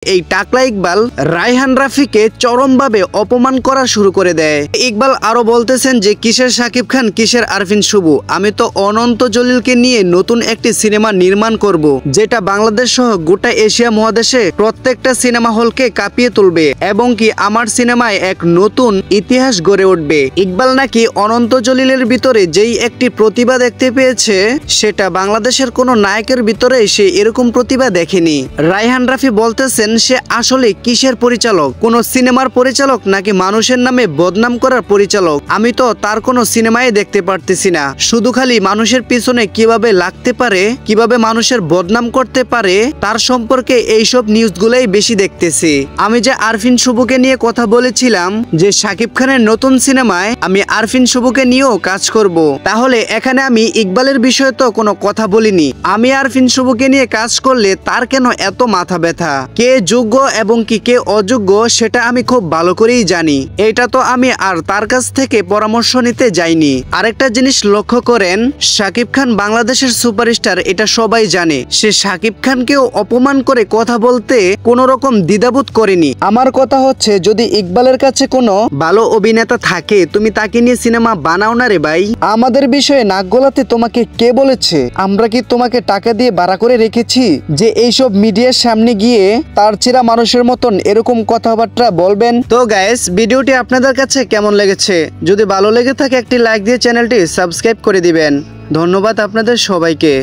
এই টাকলা ইকবাল রায়হান রাফিকে চরমভাবে অপমান করা শুরু করে দেয়। ইকবাল আরো বলতেছেন যে কিসের শাকিব খান, কিসের আরফিন শুভ, আমি তো অনন্ত জলিলকে নিয়ে নতুন একটি সিনেমা নির্মাণ করব, যেটা বাংলাদেশ সহ গোটা এশিয়া মহাদেশে প্রত্যেকটা সিনেমা হলকে কাঁপিয়ে তুলবে এবং কি আমার সিনেমায় এক নতুন ইতিহাস গড়ে উঠবে। ইকবাল নাকি অনন্ত জলিলের ভিতরে যেই একটি প্রতিভা দেখতে পেয়েছে, সেটা বাংলাদেশের কোনো নায়কের ভিতরে সে এরকম প্রতিভা দেখেনি। রায়হান রাফি বলতেছেন সে আসলে কিসের পরিচালক, কোন সিনেমার পরিচালক নাকি মানুষের নামে বদনাম করার পরিচালক? আমি তো তার কোনো সিনেমায় দেখতে পারতেছি না, শুধু খালি মানুষের পিছনে কিভাবে লাগতে পারে, কিভাবে মানুষের বদনাম করতে পারে তার সম্পর্কে এইসব নিউজগুলাই বেশি দেখতেছি। আমি যে আরফিন শুভকে নিয়ে কথা বলেছিলাম যে শাকিব খানের নতুন সিনেমায় আমি আরফিন শুভকে নিয়েও কাজ করব, তাহলে এখানে আমি ইকবালের বিষয়ে তো কোনো কথা বলিনি। আমি আরফিন শুভকে নিয়ে কাজ করলে তার কেন এত মাথা ব্যথা, কে যোগ্য এবং কি কে অযোগ্য সেটা আমি খুব ভালো করেই জানি। এটা তো আমি আর তার কাছ থেকে পরামর্শ নিতে যাইনি। আরেকটা জিনিস লক্ষ্য করেন, শাকিব খান বাংলাদেশের সুপারস্টার, এটা সবাই জানে। সে শাকিব খানকেও অপমান করে কথা বলতে কোনো রকম দ্বিধাবোধ করেনি। আমার কথা হচ্ছে, যদি ইকবালের কাছে কোনো ভালো অভিনেতা থাকে, তুমি তাকে নিয়ে সিনেমা বানাও না রে ভাই। আমাদের বিষয়ে নাক গলাতে তোমাকে কে বলেছে? আমরা কি তোমাকে টাকা দিয়ে ভাড়া করে রেখেছি যে এইসব মিডিয়ার সামনে গিয়ে তার চেরা মানুষের মতন এরকম কথাবার্তা বলবেন? তো গাইস, ভিডিওটি আপনাদের কাছে কেমন লেগেছে? যদি ভালো লেগে থাকে একটি লাইক দিয়ে চ্যানেলটি সাবস্ক্রাইব করে দিবেন। ধন্যবাদ আপনাদের সবাইকে।